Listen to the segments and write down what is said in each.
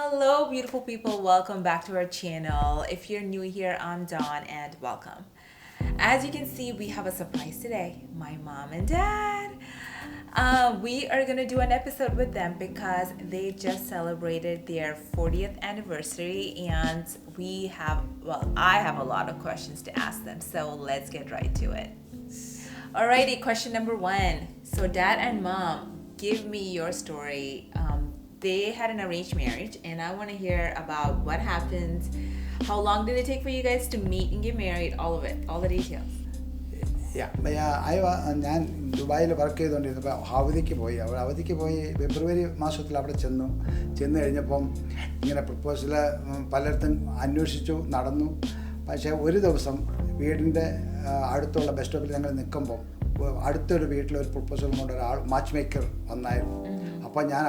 Hello, beautiful people. Welcome back to our channel. If you're new here, I'm Dawn and welcome. As you can see, we have a surprise today. My mom and dad. We are going to do an episode with them because they just celebrated their 40th anniversary and I have a lot of questions to ask them. So let's get right to it. Alrighty, question number one. So, dad and mom, give me your story. They had an arranged marriage, and I want to hear about what happened. How long did it take for you guys to meet and get married? All of it, all the details. ഞാൻ ദുബായിൽ work ചെയ്തുകൊണ്ടിരുന്നപ്പോൾ അവധിക്ക് പോയി ഫെബ്രുവരി മാസത്തിൽ അവിടെ ചെന്ന് കഴിഞ്ഞപ്പം ഇങ്ങനെ proposal പലയിടത്തും അന്വേഷിച്ചു നടന്നു. പക്ഷേ ഒരു ദിവസം വീടിൻ്റെ അടുത്തുള്ള ബസ് സ്റ്റോപ്പിൽ ഞങ്ങൾ നിൽക്കുമ്പം അടുത്തൊരു വീട്ടിലൊരു പ്രപ്പോസൽ കൊണ്ട് മാച്ച് മേക്കർ വന്നായിരുന്നു. അപ്പോൾ ഞാൻ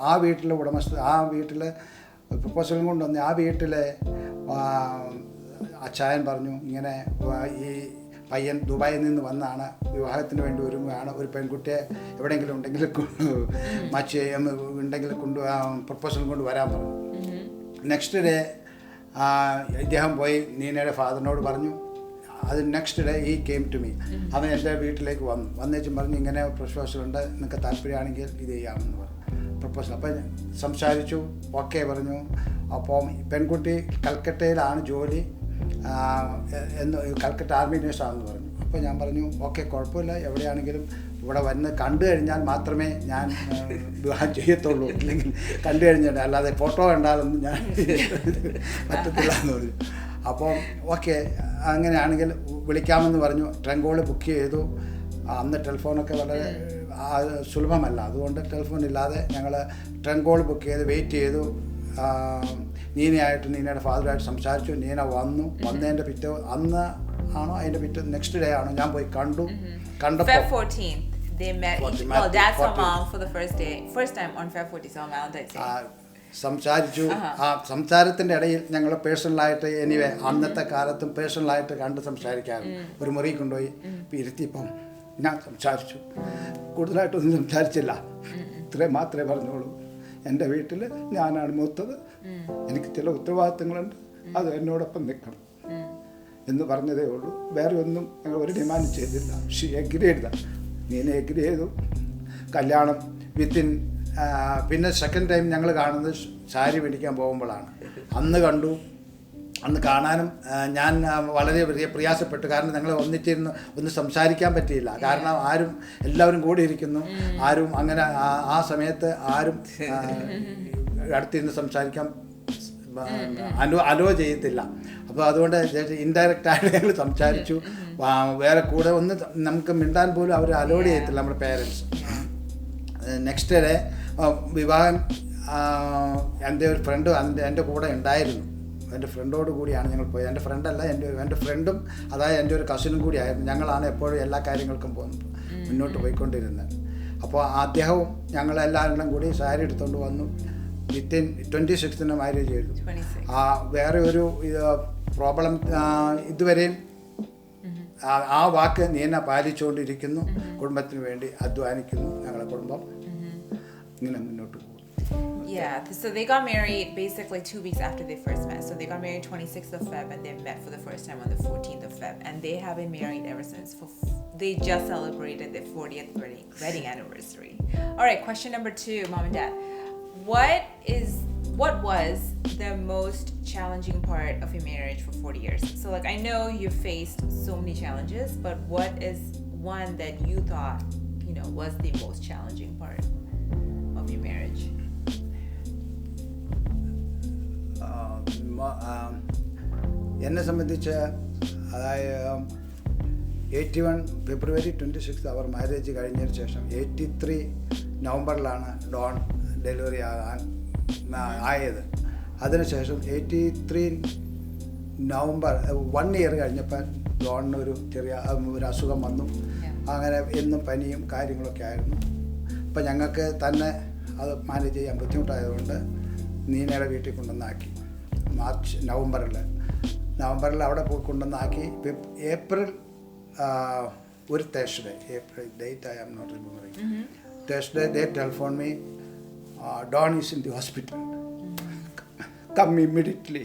ആ വീട്ടിലെ വീട്ടിൽ പ്രപ്പോസലും കൊണ്ടുവന്ന് ആ വീട്ടിലെ അച്ചായൻ പറഞ്ഞു, ഇങ്ങനെ ഈ പയ്യൻ ദുബായിൽ നിന്ന് വന്നാണ്, വിവാഹത്തിന് വേണ്ടി ഒരുങ്ങുകയാണ്, ഒരു പെൺകുട്ടിയെ എവിടെയെങ്കിലും ഉണ്ടെങ്കിൽ ഉണ്ടെങ്കിൽ പ്രപ്പോസലും കൊണ്ട് വരാൻ പറഞ്ഞു. നെക്സ്റ്റ് ഡേ ഇദ്ദേഹം പോയി നീനയുടെ ഫാദറിനോട് പറഞ്ഞു. അത് നെക്സ്റ്റ് ഡേ ഈ കെയിം ടു മീ. അവൻ എൻ്റെ വീട്ടിലേക്ക് വന്നേച്ചും പറഞ്ഞു, ഇങ്ങനെ പ്രപ്പോസലുണ്ട്, നിങ്ങൾക്ക് താല്പര്യമാണെങ്കിൽ ഇത് ചെയ്യാമെന്ന് പറഞ്ഞു. പ്രപ്പോസൽ അപ്പം സംസാരിച്ചു, ഓക്കെ പറഞ്ഞു. അപ്പോൾ പെൺകുട്ടി കൽക്കട്ടയിലാണ് ജോലി, കൽക്കട്ട ആർമി നേഴ്സാണെന്ന് പറഞ്ഞു. അപ്പോൾ ഞാൻ പറഞ്ഞു, ഓക്കെ, കുഴപ്പമില്ല, എവിടെയാണെങ്കിലും ഇവിടെ വന്ന് കണ്ടു കഴിഞ്ഞാൽ മാത്രമേ ഞാൻ വിവാഹം ചെയ്യത്തുള്ളൂ, ഇല്ലെങ്കിൽ കണ്ടു കഴിഞ്ഞിട്ട് അല്ലാതെ ഫോട്ടോ കണ്ടാലൊന്നും ഞാൻ പറ്റത്തില്ല എന്ന് പറഞ്ഞു. അപ്പോൾ ഓക്കെ, അങ്ങനെയാണെങ്കിൽ വിളിക്കാമെന്ന് പറഞ്ഞു. ട്രങ്ക് കോൾ ബുക്ക് ചെയ്തു. അന്ന് ടെലിഫോണൊക്കെ വളരെ സുലഭമല്ല, അതുകൊണ്ട് ടെലിഫോൺ ഇല്ലാതെ ഞങ്ങൾ ട്രങ്ക് കോൾ ബുക്ക് ചെയ്ത് വെയിറ്റ് ചെയ്തു. നീനയുടെ ഫാദറായിട്ട് സംസാരിച്ചു. നീന വന്നതിൻ്റെ നെക്സ്റ്റ് ഡേ ആണോ ഞാൻ പോയി കണ്ടു. കണ്ടപ്പോൾ they met dad saw mom for the first time on Feb 14th, so Valentine's Day. സംസാരിച്ചു. ആ സംസാരത്തിൻ്റെ ഇടയിൽ ഞങ്ങൾ പേഴ്സണലായിട്ട് അന്നത്തെ കാലത്തും പേഴ്സണലായിട്ട് കണ്ട് സംസാരിക്കാറുണ്ട്. ഒരു മുറി കൊണ്ടുപോയി ഇരുത്തിയപ്പം ഞാൻ സംസാരിച്ചു. കൂടുതലായിട്ടൊന്നും സംസാരിച്ചില്ല, ഇത്രയും മാത്രമേ പറഞ്ഞോളൂ. എൻ്റെ വീട്ടിൽ ഞാനാണ് മൂത്തത്, എനിക്ക് ചില ഉത്തരവാദിത്തങ്ങളുണ്ട്, അത് എന്നോടൊപ്പം നിൽക്കണം എന്ന് പറഞ്ഞതേ ഉള്ളൂ. വേറെ ഒന്നും ഞങ്ങൾ ഒരു ഡിമാൻഡ് ചെയ്തില്ല. ഷീ എഗ്രി ചെയ്ത നീനെ എഗ്രി ചെയ്തു. കല്യാണം പിന്നെ സെക്കൻഡ് ടൈം ഞങ്ങൾ കാണുന്നത് സാരി മേടിക്കാൻ പോകുമ്പോഴാണ്. അന്ന് കണ്ടു. അന്ന് കാണാനും ഞാൻ വളരെ പ്രയാസപ്പെട്ടു. കാരണം ഞങ്ങൾ ഒന്ന് സംസാരിക്കാൻ പറ്റിയില്ല. കാരണം എല്ലാവരും കൂടി ഇരിക്കുന്നു. ആരും അങ്ങനെ ആ സമയത്ത് ആരും അടുത്തിരുന്ന് സംസാരിക്കാൻ അലോ ചെയ്യത്തില്ല. അപ്പോൾ അതുകൊണ്ട് ഇൻഡയറക്റ്റായിട്ട് ഞങ്ങൾ സംസാരിച്ചു. വേറെ കൂടെ ഒന്ന് നമുക്ക് മിണ്ടാൻ പോലും അവർ അലോഡ് ചെയ്യത്തില്ല, നമ്മുടെ പേരൻസ്. നെക്സ്റ്റ് ഡേ വിവാഹം എൻ്റെ ഒരു ഫ്രണ്ട് എൻ്റെ കൂടെ ഉണ്ടായിരുന്നു. എൻ്റെ ഫ്രണ്ടോട് കൂടിയാണ് ഞങ്ങൾ പോയത്. എൻ്റെ ഫ്രണ്ടല്ല, എൻ്റെ ഫ്രണ്ടും അതായത് എൻ്റെ ഒരു കസിനും കൂടിയായിരുന്നു. ഞങ്ങളാണ് എപ്പോഴും എല്ലാ കാര്യങ്ങൾക്കും മുന്നോട്ട് പോയിക്കൊണ്ടിരുന്നത്. അപ്പോൾ അദ്ദേഹവും ഞങ്ങളെല്ലാവരും കൂടി സാരി എടുത്തുകൊണ്ട് വന്നു. വിത്തിൻ 26 മാരേജ് ചെയ്തു. വേറെ ഒരു പ്രോബ്ലം ഇതുവരെയും ആ വാക്ക് നീന പാലിച്ചുകൊണ്ടിരിക്കുന്നു. കുടുംബത്തിന് വേണ്ടി അധ്വാനിക്കുന്നു. ഞങ്ങളുടെ കുടുംബം ഇങ്ങനെ മുന്നോട്ട് പോകും. Yeah, so they got married basically 2 weeks after they first met. So they got married 26th of Feb and they met for the first time on the 14th of Feb. And they have been married ever since. They just celebrated their 40th wedding anniversary. All right, question number 2, mom and dad. What was the most challenging part of your marriage for 40 years? So like, I know you faced so many challenges, but what is one that you thought, was the most challenging part of your marriage? എന്നെ സംബന്ധിച്ച് അതായത് 81 ഫെബ്രുവരി 26 അവർ marriage കഴിഞ്ഞതിന് ശേഷം 83 നവംബറിലാണ് Don delivery ആയത്. അതിനുശേഷം 83 November 1 year കഴിഞ്ഞപ്പോൾ ഡോണിനൊരു ഒരു അസുഖം വന്നു. അങ്ങനെ എന്നും പനിയും കാര്യങ്ങളൊക്കെ ആയിരുന്നു. അപ്പം ഞങ്ങൾക്ക് തന്നെ അത് മാനേജ് ചെയ്യാൻ ബുദ്ധിമുട്ടായതുകൊണ്ട് നീനയുടെ വീട്ടിൽ കൊണ്ടുവന്നാക്കി. നവംബറിൽ അവിടെ പോയി കൊണ്ടുവന്നാക്കി. ഏപ്രിൽ ഒരു Thursday, April date I am not remembering. Thursday they telephoned me, Don is in the hospital. come immediately.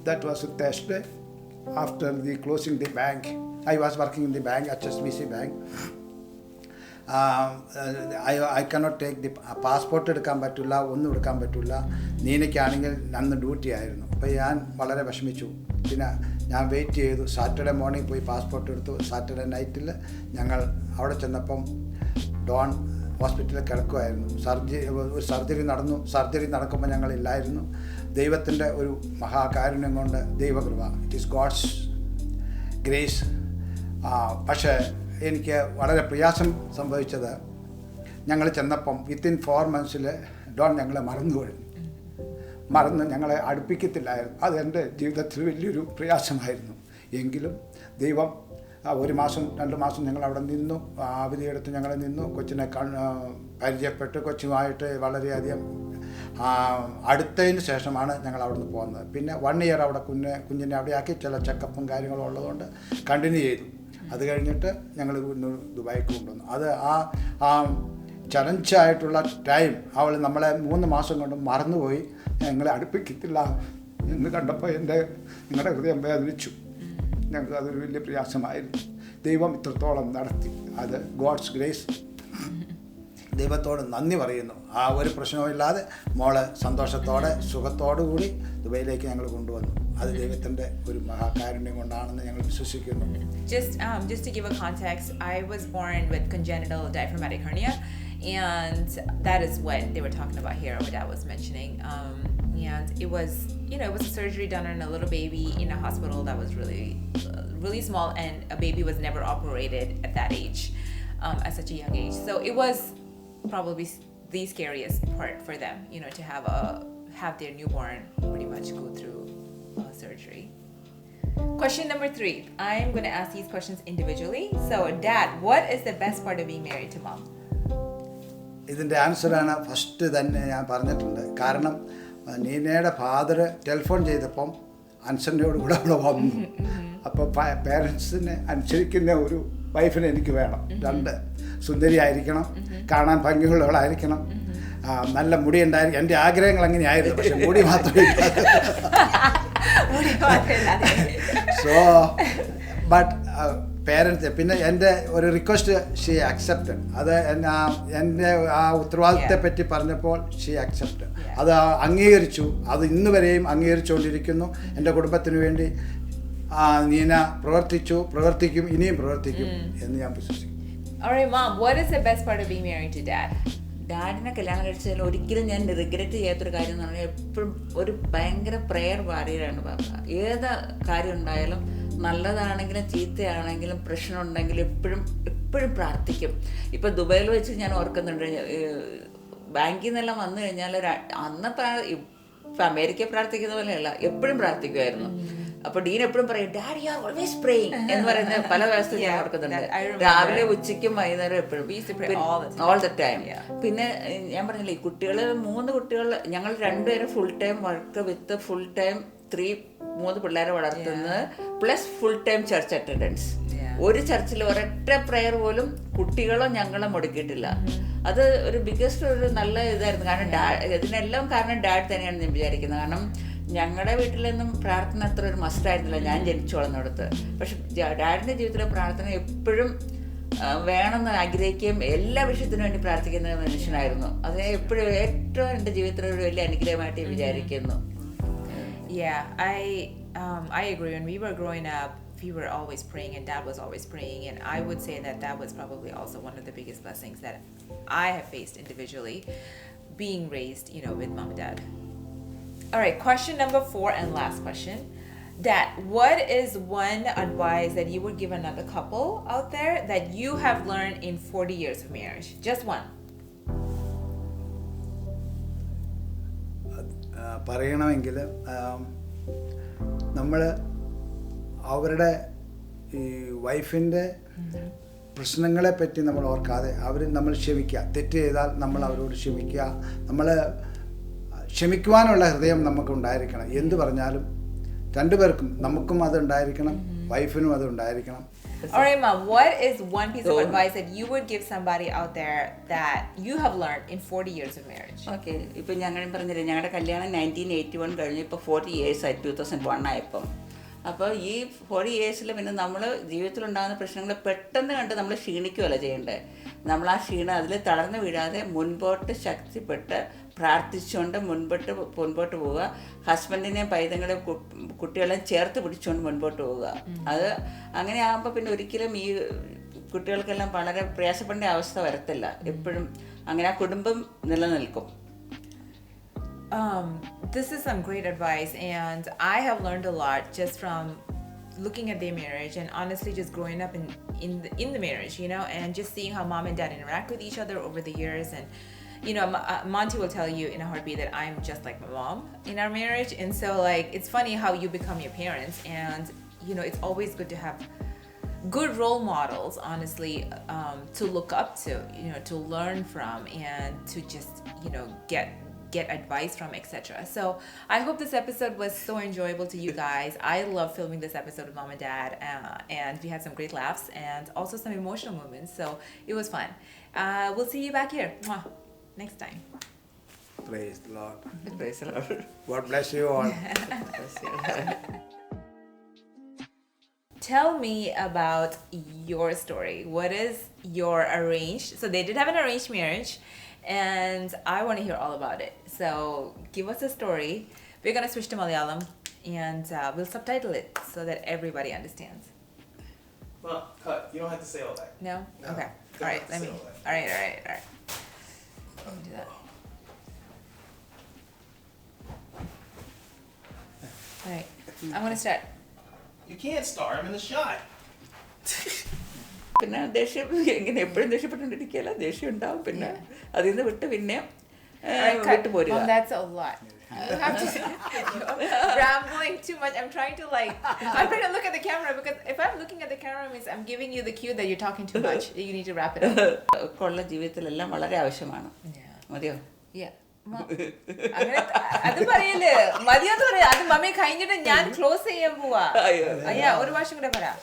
That was a Thursday after the closing the bank. I was working in the bank, HSBC bank. I cannot take the passport എടുക്കാൻ പറ്റില്ല, ഒന്നും എടുക്കാൻ പറ്റില്ല. നീനയ്ക്കാണെങ്കിൽ അന്ന് duty ആയിരുന്നു. അപ്പോൾ ഞാൻ വളരെ വിഷമിച്ചു. പിന്നെ ഞാൻ വെയിറ്റ് ചെയ്തു. സാറ്റർഡേ മോർണിംഗ് പോയി പാസ്പോർട്ട് എടുത്തു. സാറ്റർഡേ നൈറ്റിൽ ഞങ്ങൾ അവിടെ ചെന്നപ്പം ഡോൺ ഹോസ്പിറ്റലിൽ കിടക്കുമായിരുന്നു. ഒരു സർജറി നടന്നു. സർജറി നടക്കുമ്പോൾ ഞങ്ങളില്ലായിരുന്നു. ദൈവത്തിൻ്റെ ഒരു മഹാകാരുണ്യം കൊണ്ട്, ദൈവകൃപ, ഇറ്റ് ഈസ് ഗോഡ്സ് ഗ്രേസ്. പക്ഷേ എനിക്ക് വളരെ പ്രയാസം സംഭവിച്ചത്, ഞങ്ങൾ ചെന്നപ്പം വിത്തിൻ 4 months ഡോൺ ഞങ്ങളെ മറന്ന് ഞങ്ങളെ അടുപ്പിക്കത്തില്ലായിരുന്നു. അതെൻ്റെ ജീവിതത്തിൽ വലിയൊരു പ്രയാസമായിരുന്നു. എങ്കിലും ദൈവം 1 മാസം 2 മാസം ഞങ്ങൾ അവിടെ നിന്നു. അവധിയെടുത്ത് ഞങ്ങൾ നിന്നു. കൊച്ചിനെ പരിചയപ്പെട്ട് കൊച്ചുമായിട്ട് വളരെയധികം അടുത്തതിന് ശേഷമാണ് ഞങ്ങൾ അവിടെ നിന്ന് പോകുന്നത്. പിന്നെ 1 year അവിടെ കുഞ്ഞിനെ അവിടെയാക്കി. ചില ചെക്കപ്പും കാര്യങ്ങളും ഉള്ളതുകൊണ്ട് കണ്ടിന്യൂ ചെയ്തു. അത് കഴിഞ്ഞിട്ട് ഞങ്ങൾ ദുബായിക്ക് കൊണ്ടുവന്നു. അത് ആ ചലഞ്ചായിട്ടുള്ള ടൈം അവൾ നമ്മളെ 3 മാസം കൊണ്ട് മറന്നുപോയി. ഞങ്ങളെ അടുപ്പിക്കത്തില്ല എന്ന് കണ്ടപ്പോൾ ഞങ്ങളുടെ ഹൃദയം വേദനിച്ചു. ഞങ്ങൾക്ക് അതൊരു വലിയ പ്രയാസമായിരുന്നു. ദൈവം ഇത്രത്തോളം നടത്തി. അത് ഗോഡ്സ് ഗ്രേസ്. ദൈവത്തോട് നന്ദി പറയുന്നു. ആ ഒരു പ്രശ്നവുമില്ലാതെ മോളെ സന്തോഷത്തോടെ സുഖത്തോടു കൂടി ദുബൈയിലേക്ക് ഞങ്ങൾ കൊണ്ടുവന്നു. അത് ദൈവത്തിൻ്റെ ഒരു മഹാകാരുണ്യം കൊണ്ടാണെന്ന് ഞങ്ങൾ വിശ്വസിക്കുന്നു. Just to give a context, I was born with congenital diaphragmatic hernia, and that is what they were talking about here, what I was mentioning. And it was a surgery done on a little baby in a hospital that was really small, and a baby was never operated at that age, at such a young age. So it was probably the scariest part for them, to have their newborn pretty much go through surgery. Question number 3. I'm going to ask these questions individually. So, Dad, what is the best part of being married to Mom? ഇതിൻ്റെ ആൻസറാണ് first തന്നെ ഞാൻ പറഞ്ഞിട്ടുണ്ട്. കാരണം നീനയുടെ father telephone ചെയ്തപ്പം അൻസറിനോട് കൂടെ അവിടെ വന്നു. അപ്പോൾ പേരൻസിനെ അനുസരിക്കുന്ന ഒരു വൈഫിനെ എനിക്ക് വേണം. 2 സുന്ദരിയായിരിക്കണം, കാണാൻ ഭംഗിയുള്ളവളായിരിക്കണം, നല്ല മുടി ഉണ്ടായിരിക്കും. എൻ്റെ ആഗ്രഹങ്ങൾ അങ്ങനെയായിരുന്നു. പക്ഷെ മുടി മാത്രമേ സോ ബട്ട് പേരൻസ് പിന്നെ എൻ്റെ ഒരു റിക്വസ്റ്റ് ഷീ അക്സെപ്റ്റഡ്. അത് എൻ്റെ ആ ഉത്തരവാദിത്തത്തെ പറ്റി പറഞ്ഞപ്പോൾ ഷീ അക്സെപ്റ്റ്. അത് അംഗീകരിച്ചു. അത് ഇന്ന് വരെയും അംഗീകരിച്ചുകൊണ്ടിരിക്കുന്നു. എൻ്റെ കുടുംബത്തിന് വേണ്ടി നീന പ്രവർത്തിക്കും, ഇനിയും പ്രവർത്തിക്കും എന്ന് ഞാൻ വിശ്വസിക്കുന്നു. Alright, Mom, what is the best part of being married to Dad? ഡാഡിനെ കല്യാണം കഴിച്ചതിൽ ഒരിക്കലും ഞാൻ റിഗ്രറ്റ് ചെയ്യാത്തൊരു കാര്യം എന്ന് പറഞ്ഞാൽ എപ്പോഴും ഒരു ഭയങ്കര പ്രെയർ വാരിയറാണ് പാപ്പ. ഏത് കാര്യം ഉണ്ടായാലും, നല്ലതാണെങ്കിലും ചീത്തയാണെങ്കിലും പ്രശ്നം ഉണ്ടെങ്കിലും എപ്പോഴും പ്രാർത്ഥിക്കും. ഇപ്പം ദുബൈയിൽ വെച്ച് ഞാൻ ഓർക്കുന്നുണ്ട്, ബാങ്കിൽ നിന്നെല്ലാം വന്നു കഴിഞ്ഞാൽ അന്ന് ഇപ്പം അമേരിക്ക പ്രാർത്ഥിക്കുന്ന പോലെയല്ല, എപ്പോഴും പ്രാർത്ഥിക്കുമായിരുന്നു. അപ്പൊ ഡീൻ എപ്പോഴും പറയും, daddy you are always praying എന്ന് പറയുന്ന പല വ്യവസ്ഥ ഞാൻ ഓർക്കുന്നുണ്ട്. രാവിലെ ഉച്ചയ്ക്കും വൈകുന്നേരം എപ്പോഴും ഓൾ ദ ടൈം. പിന്നെ ഞാൻ പറഞ്ഞില്ലേ, 3 കുട്ടികൾ, ഞങ്ങൾ 2 പേരും full time work with full time 3 പിള്ളേരെ വളർത്തുന്നത് plus full time church attendance. ഒരു ചർച്ചിൽ ഒരൊറ്റ പ്രെയർ പോലും കുട്ടികളോ ഞങ്ങളോ മുടക്കിയിട്ടില്ല. അത് ഒരു ബിഗ്ഗസ്റ്റ് ഒരു നല്ല ഇതായിരുന്നു. കാരണം ഇതിനെല്ലാം കാരണം ഡാഡ് തന്നെയാണ് ഞാൻ വിചാരിക്കുന്നത്. കാരണം ഞങ്ങളുടെ വീട്ടിലൊന്നും പ്രാർത്ഥന അത്ര ഒരു മസ്റ്റായിരുന്നില്ല ഞാൻ ജനിച്ചു വളർന്നിടത്ത്. പക്ഷെ ഡാഡിൻ്റെ ജീവിതത്തിലെ പ്രാർത്ഥന എപ്പോഴും വേണമെന്ന് ആഗ്രഹിക്കുകയും എല്ലാ വിഷയത്തിനും വേണ്ടി പ്രാർത്ഥിക്കുന്ന മനുഷ്യനായിരുന്നു. അത് എപ്പോഴും ഏറ്റവും എൻ്റെ ജീവിതത്തിലെ ഒരു വലിയ അനുഗ്രഹമായിട്ട് വിചാരിക്കുന്നു. Yeah, I agree. When we were growing up, we were always praying, and Dad was always praying, and I would say that was probably also one of the biggest blessings that I have faced individually, being raised, with Mom and Dad. All right, question number 4 and last question. Dad, what is one advice that you would give another couple out there that you have learned in 40 years of marriage? Just one. പറയണമെങ്കിൽ നമ്മൾ അവരുടെ ഈ വൈഫിൻ്റെ പ്രശ്നങ്ങളെ പറ്റി നമ്മൾ ഓർക്കാതെ നമ്മൾ ക്ഷമിക്കുക. തെറ്റ് ചെയ്താൽ നമ്മൾ അവരോട് ക്ഷമിക്കുക. നമ്മൾ ക്ഷമിക്കുവാനുള്ള ഹൃദയം നമുക്കുണ്ടായിരിക്കണം. എന്ത് പറഞ്ഞാലും 2 പേർക്കും, നമുക്കും അതുണ്ടായിരിക്കണം, വൈഫിനും അതുണ്ടായിരിക്കണം. All right, Mom, what is one piece of advice that you would give somebody out there that you have learned in 40 years of marriage? Okay, ഇപ്പം ഞങ്ങൾ പറഞ്ഞില്ലേ ഞങ്ങളുടെ കല്യാണം 1981 കഴിഞ്ഞ് ഇപ്പോൾ 40 years ആയി 2001 ആയപ്പം. അപ്പോൾ ഈ 40 years പിന്നെ നമ്മൾ ജീവിതത്തിലുണ്ടാകുന്ന പ്രശ്നങ്ങൾ പെട്ടെന്ന് കണ്ട് നമ്മൾ ക്ഷീണിക്കുകയല്ല ചെയ്യേണ്ടത്. നമ്മൾ ആ ക്ഷീണം അതിൽ തളർന്നു വീഴാതെ മുൻപോട്ട് ശക്തിപ്പെട്ട് പ്രാർത്ഥിച്ചുകൊണ്ട് മുൻപോട്ട് പോവുക. ഹസ്ബൻഡിനെയും പൈതങ്ങളെയും കുട്ടികളെയും ചേർത്ത് പിടിച്ചുകൊണ്ട് മുൻപോട്ട് പോവുക. അത് അങ്ങനെ ആകുമ്പോൾ പിന്നെ ഒരിക്കലും ഈ കുട്ടികൾക്കെല്ലാം വളരെ പ്രയാസപ്പെടേണ്ട അവസ്ഥ വരത്തില്ല. എപ്പോഴും അങ്ങനെ ആ കുടുംബം നിലനിൽക്കും. This is some great advice, and I have learned a lot just from looking at their marriage and honestly just growing up in the marriage, you know, and just seeing how mom and dad interact with each other over the years. And you know, Monty will tell you in a heartbeat that I'm just like my mom in our marriage. And so like it's funny how you become your parents, and you know, it's always good to have good role models, honestly, to look up to, you know, to learn from, and to just, you know, get advice from, etc. So I hope this episode was so enjoyable to you guys. I love filming this episode with mom and dad, and we had some great laughs and also some emotional moments, so it was fun. We'll see you back here. Mwah. Next time. Praise the Lord. Praise the Lord. God bless you all. Tell me about your story. What is your arranged? So they did have an arranged marriage, and I want to hear all about it. So give us a story. We're gonna switch to Malayalam, and we'll subtitle it so that everybody understands. Well, cut. You don't have to say all that. No? Okay. All right. Let me. All right. Let me do that. All right. I'm gonna start. You can't start. I'm in the shot. പിന്നെ ദേഷ്യം ഇങ്ങനെ എപ്പോഴും ദേഷ്യപ്പെട്ടുകൊണ്ടിരിക്കുകയല്ല, ദേഷ്യം ഉണ്ടാവും. പിന്നെ അതിൽ നിന്ന് വിട്ട് പിന്നെ വിട്ടു പോരുക. Mom, that's a lot. You have to. You're rambling too much. I'm trying to look at the camera, because if I'm looking at the camera, means I'm giving you the cue that you're talking too much. You need to wrap it up. ഉള്ള ജീവിതത്തിലെല്ലാം വളരെ ആവശ്യമാണ്. മതിയോ? Yeah. അത് പറയല്ലേ, മതിയാന്ന് പറയാ. അത് mummy കഴിഞ്ഞിട്ട് ഞാൻ ക്ലോസ് ചെയ്യാൻ പോവാ. ഒരു വർഷം കൂടെ പറയാം.